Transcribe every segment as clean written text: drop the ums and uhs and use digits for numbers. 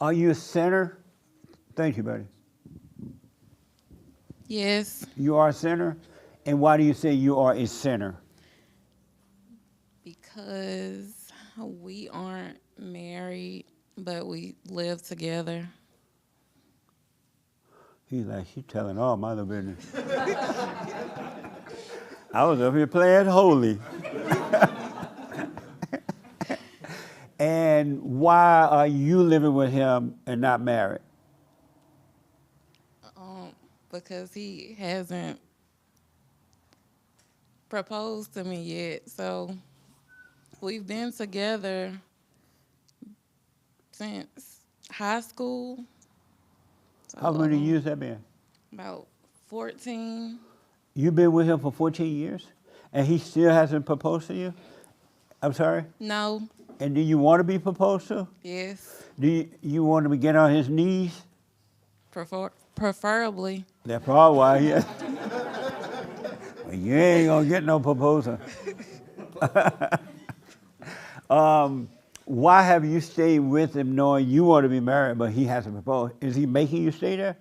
Are you a sinner? Thank you, buddy. Yes, You are a sinner? And why do you say you are a sinner? because we aren't married, but we live together. He's like, she's telling all my little business. I was up here playing holy. And why are you living with him and not married? Because he hasn't proposed to me yet. So we've been together since high school. So How many years that been? about 14. You've been with him for 14 years? And he still hasn't proposed to you? I'm sorry? No, And do you want to be proposed to? yes, Do you want to get on his knees? preferably. That's probably why he has. Well, you ain't going to get no proposal. Why have you stayed with him knowing you want to be married, but he hasn't proposed? Is he making you stay there?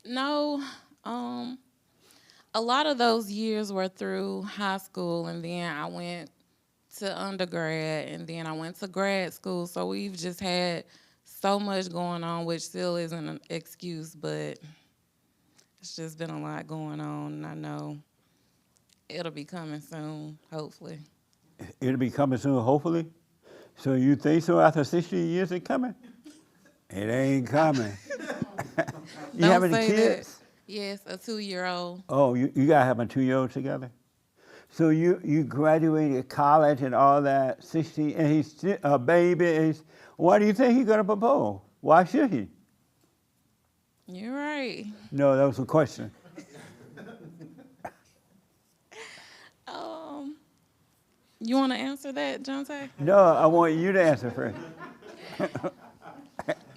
No, a lot of those years were through high school, and then I went to undergrad, and then I went to grad school. So we've just had so much going on, which still isn't an excuse, but it's just been a lot going on, and I know it'll be coming soon, hopefully. It'll be coming soon, hopefully. So you think so after 60 years it coming? It ain't coming. You have Don't any say kids? that. Yes, a 2-year-old. Oh, you gotta have a 2-year-old together? So you graduated college and all that, 60, and he's still a baby. Why do you think he's gonna propose? Why should he? You're right. No, that was a question. You want to answer that, Jonte? No, I want you to answer first.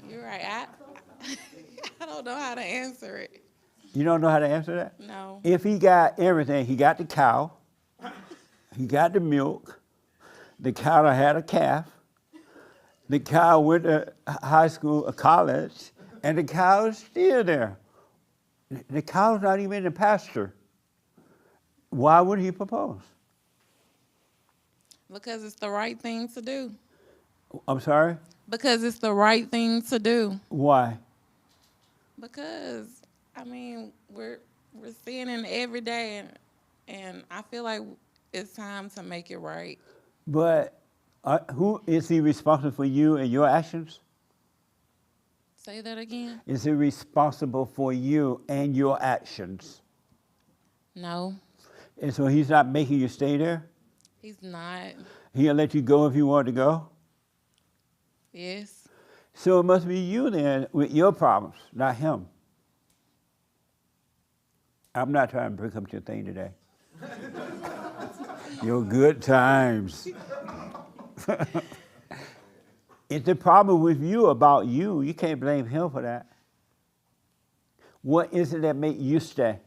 You're right. I don't know how to answer it. You don't know how to answer that? No. If he got everything, he got the cow, he got the milk, the cow that had a calf, the cow went to high school, college, and the cow is still there. The cow's not even in the pasture. Why would he propose? Because it's the right thing to do. I'm sorry? Because it's the right thing to do. Why? Because I mean, we're seeing it every day, and I feel like it's time to make it right. But who is he responsible for you and your actions? Say that again? Is he responsible for you and your actions? No, And so he's not making you stay there? he's not. He'll let you go if you want to go? Yes. So it must be you then with your problems, not him. I'm not trying to break up your thing today. Your good times. It's the problem with you about you. You can't blame him for that. What is it that make you stay?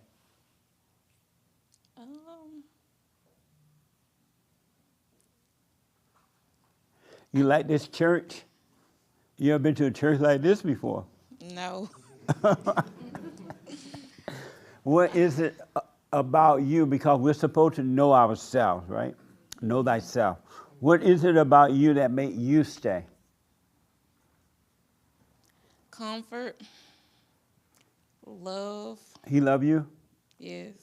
You like this church? You ever been to a church like this before? No. What is it about you? Because we're supposed to know ourselves, right? Know thyself. What is it about you that make you stay? Comfort. Love. He love you Yes,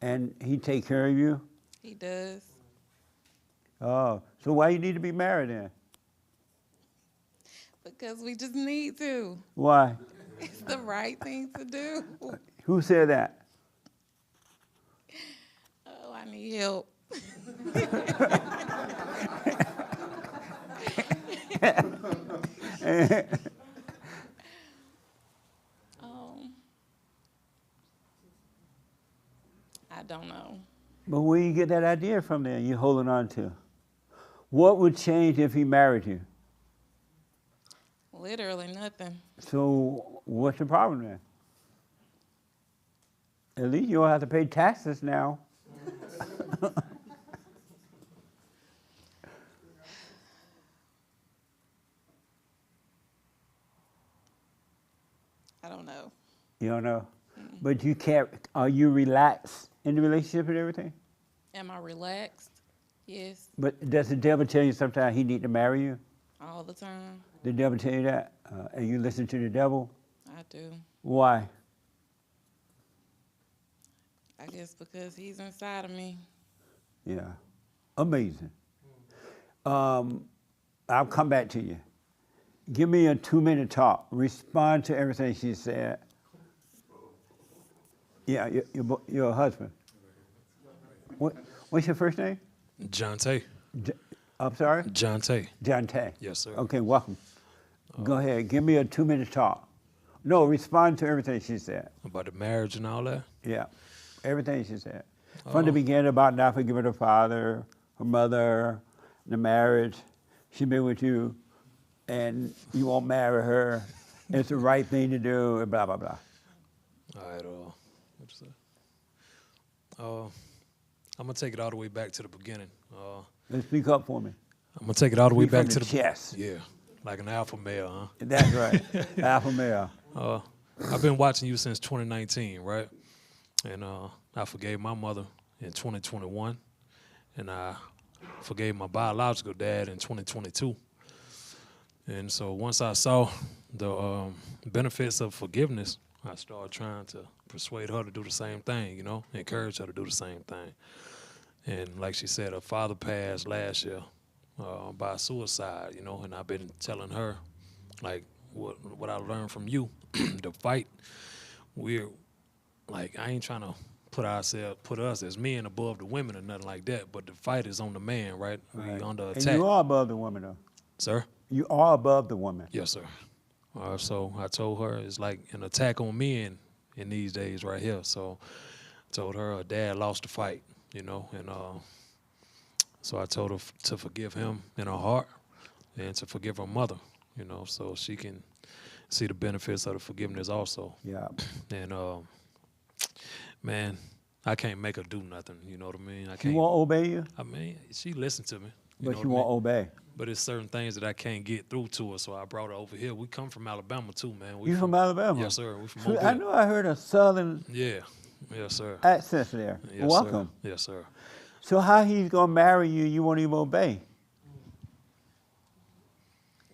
and he take care of you? he does. Oh, so why you need to be married then? Because we just need to. Why? It's the right thing to do. Who said that? Oh, I need help. I don't know. But where you get that idea from then you're holding on to? What would change if he married you? Literally nothing. So what's the problem then? At least you don't have to pay taxes now. I don't know. You don't know? But you can't, are you relaxed in the relationship and everything? Am I relaxed? Yes, But does the devil tell you sometimes he need to marry you? all the time. The devil tell you that? And you listen to the devil? I do. Why? I guess because he's inside of me. Yeah. Amazing. I'll come back to you. Give me a 2-minute talk. Respond to everything she said. Yeah, your husband. What's your first name? John Tay. I'm sorry? John Tay. John Tay. Yes, sir. Okay, welcome. Go ahead. Give me a 2-minute talk. No, respond to everything she said. About the marriage and all that. Yeah, everything she said. From the beginning about not forgiving her father, her mother, the marriage. She been with you, and you won't marry her. It's the right thing to do, and blah, blah, blah. All right. What you say? I'm gonna take it all the way back to the beginning. Let's speak up for me. I'm gonna take it all the way Speak back from to the the chest. Yeah, like an alpha male, huh? That's right. Alpha male. I've been watching you since 2019, right? And I forgave my mother in 2021, and I forgave my biological dad in 2022. And so once I saw the benefits of forgiveness, I started trying to persuade her to do the same thing, encourage her to do the same thing. And like she said, her father passed last year by suicide, and I've been telling her, like, what I learned from you, the fight, we're, like, I ain't trying to put us as men above the women or nothing like that, but the fight is on the man, right? Right. We under attack. And you are above the woman, though. Sir? You are above the woman. Yes, sir. So I told her it's like an attack on men in these days right here. So I told her dad lost the fight, and so I told her to forgive him in her heart and to forgive her mother, so she can see the benefits of the forgiveness also. Yeah. And man, I can't make her do nothing. You know what I mean? I She can't. won't obey you, I mean, she listened to me. You but know she what I won't mean? obey. But it's certain things that I can't get through to her, so I brought her over here. We come from Alabama too, man. You from Alabama? Yes, sir. We from So Mobile. I know I heard a southern Yeah. Yes, sir. accent there. Yes, Welcome. Sir. Yes, sir. So how he's gonna marry you? You won't even obey.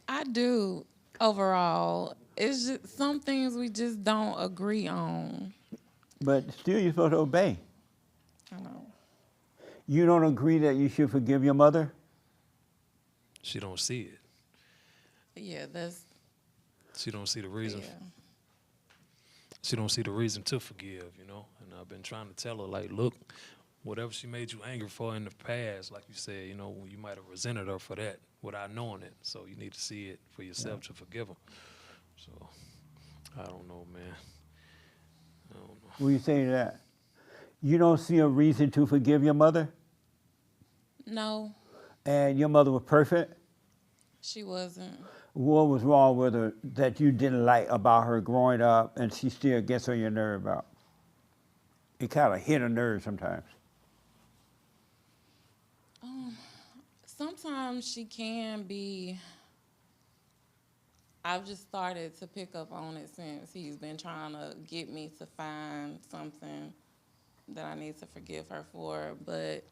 I do overall. It's just some things we just don't agree on. But still, you're supposed to obey. I know. You don't agree that you should forgive your mother? She don't see it. Yeah, that's She don't see the reason. yeah. She don't see the reason to forgive, And I've been trying to tell her, like, look, whatever she made you angry for in the past, like you said, you might have resented her for that without knowing it. So you need to see it for yourself to forgive her. So I don't know, man. I don't know. What do you say to that? You don't see a reason to forgive your mother? No, And your mother was perfect? she wasn't. What was wrong with her that you didn't like about her growing up and she still gets on your nerve about? It kind of hit a nerve sometimes. Sometimes she can be. I've just started to pick up on it since he's been trying to get me to find something that I need to forgive her for, but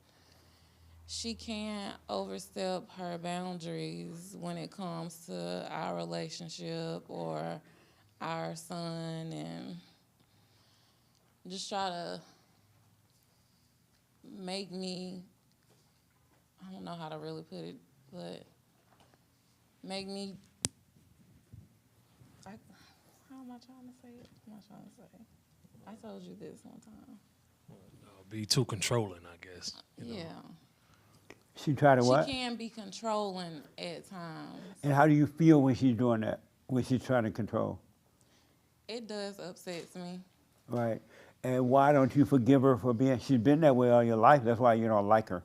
she can't overstep her boundaries when it comes to our relationship or our son, and just try to make me, I don't know how to really put it, but make me, how am I trying to say it? What am I trying to say? I told you this one time. Be too controlling, I guess. Yeah. She tried to what? She can be controlling at times. And how do you feel when she's doing that, when she's trying to control? It does upsets me. Right. And why don't you forgive her for being, she's been that way all your life, that's why you don't like her.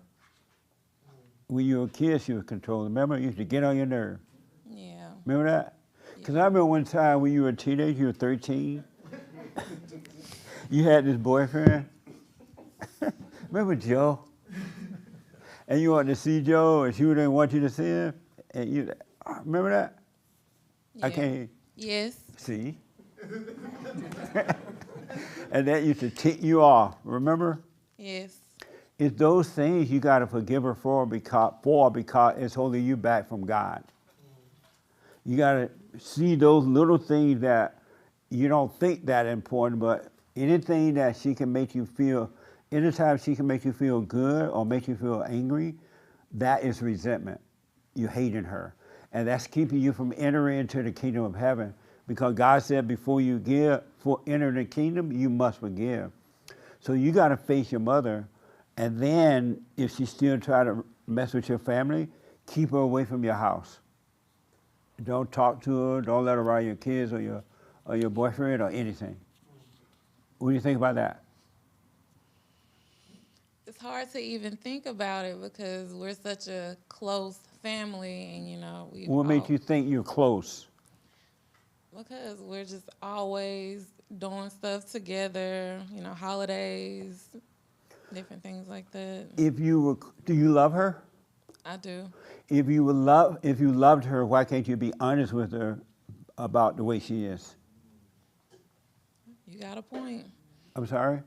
When you were a kid, she was controlling. Remember, you used to get on your nerve. Yeah. Remember that? Because I remember one time when you were a teenager, you were 13, you had this boyfriend. Remember Joe? And you wanted to see Joe, and she didn't want you to see him. And you, remember that? I Yeah. can't Yes. see. And that used to tick you off, remember? Yes. It's those things you got to forgive her because it's holding you back from God. You got to see those little things that you don't think that important, but anything that she can make you feel, anytime she can make you feel good or make you feel angry, that is resentment. You hating her. And that's keeping you from entering into the kingdom of heaven. Because God said before you enter the kingdom, you must forgive. So you got to face your mother. And then if she still try to mess with your family, keep her away from your house. Don't talk to her. Don't let her around your kids or your boyfriend or anything. What do you think about that? It's hard to even think about it because we're such a close family, and What makes you think you're close? because we're just always doing stuff together, holidays, different things like that. Do you love her? I do. If you loved her, why can't you be honest with her about the way she is? You got a point. I'm sorry?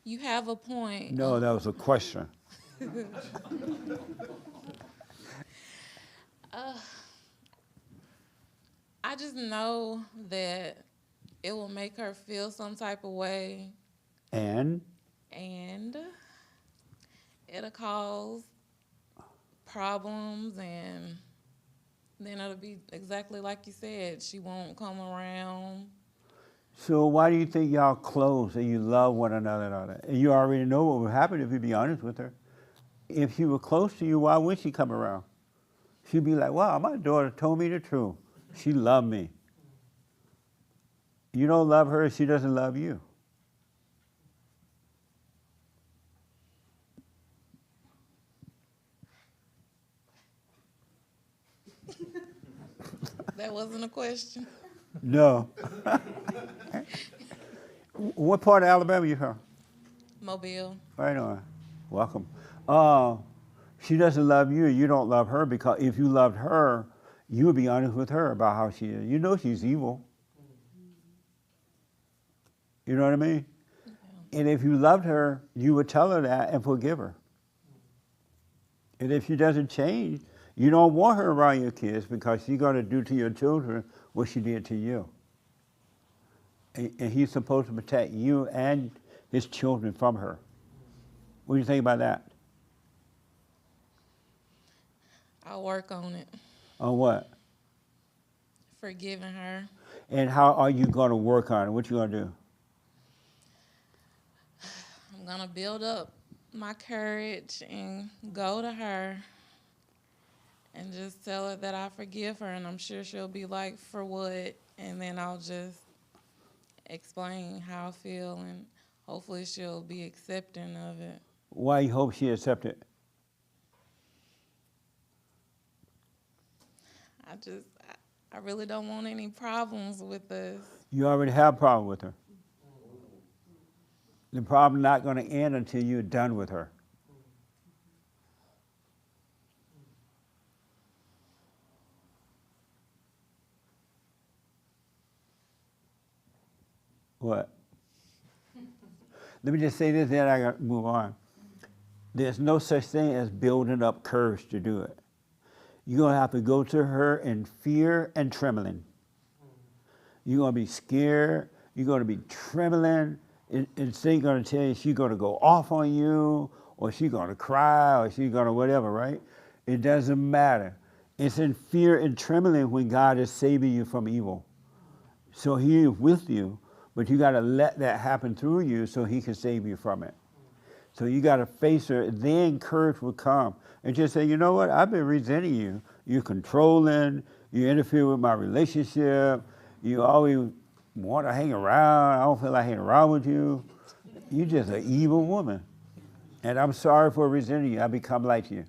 You have a point. No, that was a question. I just know that it will make her feel some type of way, And and it'll cause problems, and then it'll be exactly like you said. She won't come around. so why do you think y'all close and you love one another and all that? And you already know what would happen if you be honest with her. If she were close to you, why would she come around? She'd be like, wow, my daughter told me the truth. She loved me. You don't love her, she doesn't love you. That wasn't a question. No. What part of Alabama you from? Mobile. Right on. Welcome. She doesn't love you, you don't love her, because if you loved her, you would be honest with her about how she is. You know she's evil. You know what I mean? Yeah. And if you loved her, you would tell her that and forgive her. And if she doesn't change, you don't want her around your kids because she's going to do to your children what she did to you. And he's supposed to protect you and his children from her. What do you think about that? I'll work on it. On what? Forgiving her. And how are you going to work on it? What you going to do? I'm going to build up my courage and go to her and just tell her that I forgive her, and I'm sure she'll be like, for what? And then I'll just explain how I feel, and hopefully she'll be accepting of it. Why you hope she accept it? I really don't want any problems with us. You already have a problem with her. The problem not going to end until you're done with her. What? Let me just say this, then I got to move on. There's no such thing as building up courage to do it. You're going to have to go to her in fear and trembling. You're going to be scared. You're going to be trembling. And she's going to tell you she's going to go off on you, or she's going to cry, or she's going to whatever, right? It doesn't matter. It's in fear and trembling when God is saving you from evil. So he is with you, but you got to let that happen through you so he can save you from it. So you got to face her, then courage will come. And just say, you know what, I've been resenting you. You're controlling, you interfere with my relationship, you always want to hang around, I don't feel like hanging around with you. You're just an evil woman. And I'm sorry for resenting you, I become like you.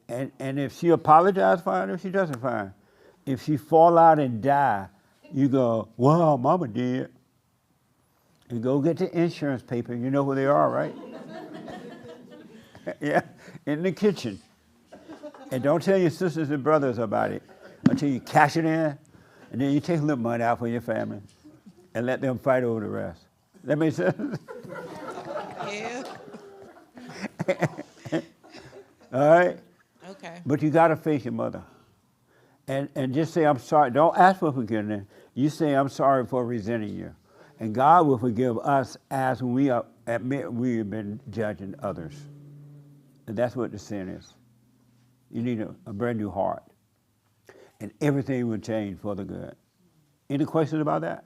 And if she apologizes, fine. If she doesn't, fine. If she fall out and die, you go, well, mama did. And go get the insurance paper. You know who they are, right? Yeah, in the kitchen. And don't tell your sisters and brothers about it until you cash it in, and then you take a little money out for your family. and let them fight over the rest. That makes sense? Yeah. All right? Okay. But you got to face your mother. And just say, I'm sorry. Don't ask for forgiveness. You say, I'm sorry for resenting you. And God will forgive us as we admit we have been judging others. And that's what the sin is. You need a brand new heart. And everything will change for the good. Any questions about that?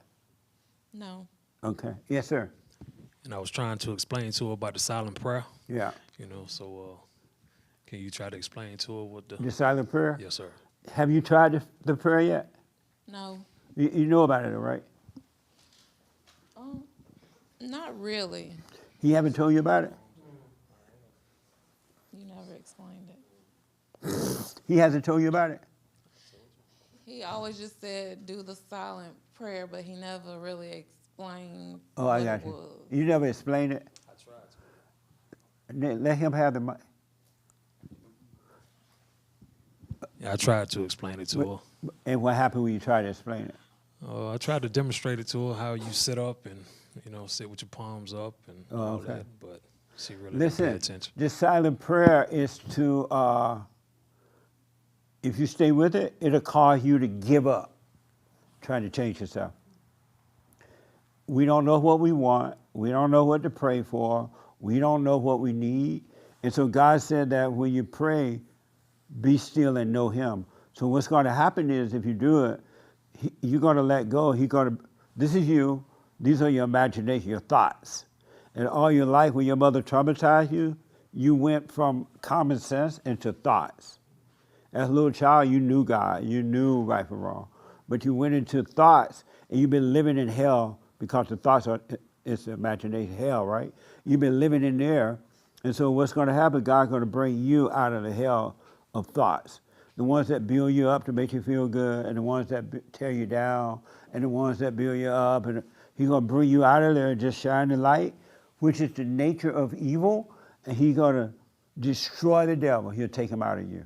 No. Okay. Yes, sir. And I was trying to explain to her about the silent prayer. Yeah. You know, so can you try to explain to her what the? The silent prayer? Yes, sir. Have you tried the prayer yet? No. You know about it, right? Not really. He haven't told you about it? You never explained it. He hasn't told you about it? He always just said do the silent prayer, but he never really explained Oh, what I got it you. was. You never explained it? I tried to. Let him have the mic. Yeah, I tried to explain it to her. And what happened when you tried to explain it? I tried to demonstrate it to her how you sit up and sit with your palms up and all okay. that, but she really didn't Listen, pay attention. this silent prayer is to, if you stay with it, it'll cause you to give up trying to change yourself. We don't know what we want. We don't know what to pray for. We don't know what we need. And so God said that when you pray, be still and know Him. So what's going to happen is if you do it, you're going to let go. This is you. These are your imagination, your thoughts. And all your life, when your mother traumatized you, you went from common sense into thoughts. As a little child, you knew God. You knew right from wrong. But you went into thoughts, and you've been living in hell because the thoughts it's the imagination, hell, right? You've been living in there. And so what's going to happen, God's going to bring you out of the hell of thoughts. The ones that build you up to make you feel good, and the ones that tear you down, and the ones that build you up. And He's going to bring you out of there and just shine the light, which is the nature of evil, and He's going to destroy the devil. He'll take him out of you,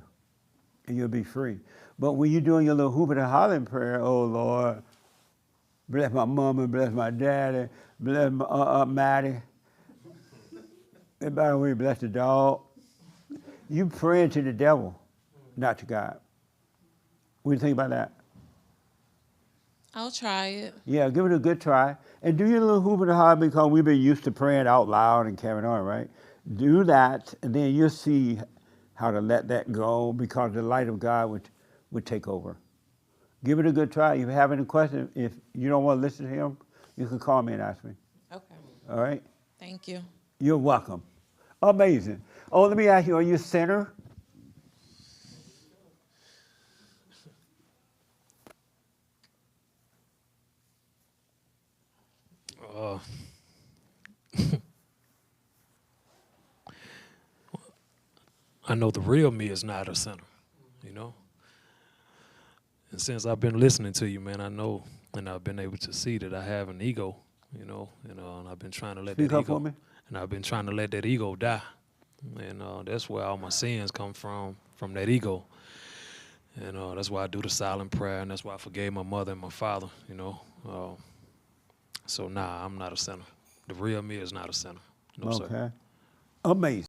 and you'll be free. But when you're doing your little hooping and hollering prayer, oh, Lord, bless my mama, bless my daddy, bless my Aunt Mattie, and by the way, bless the dog. You praying to the devil, not to God. What do you think about that? I'll try it. Yeah, give it a good try. And do your little hooping and hollering because we've been used to praying out loud and carrying on, right? Do that, and then you'll see how to let that go because the light of God would take over. Give it a good try. If you have any questions, if you don't want to listen to him, you can call me and ask me. Okay. All right? Thank you. You're welcome. Amazing. Oh, let me ask you, are you a sinner? I know the real me is not a sinner, And since I've been listening to you, man, I know and I've been able to see that I have an ego, and I've been trying to let Speak that up ego, for me. and I've been trying to let that ego die, and that's where all my sins come from that ego, and that's why I do the silent prayer, and that's why I forgave my mother and my father, So nah, I'm not a sinner. The real me is not a sinner. No, sir. Okay. Amazing.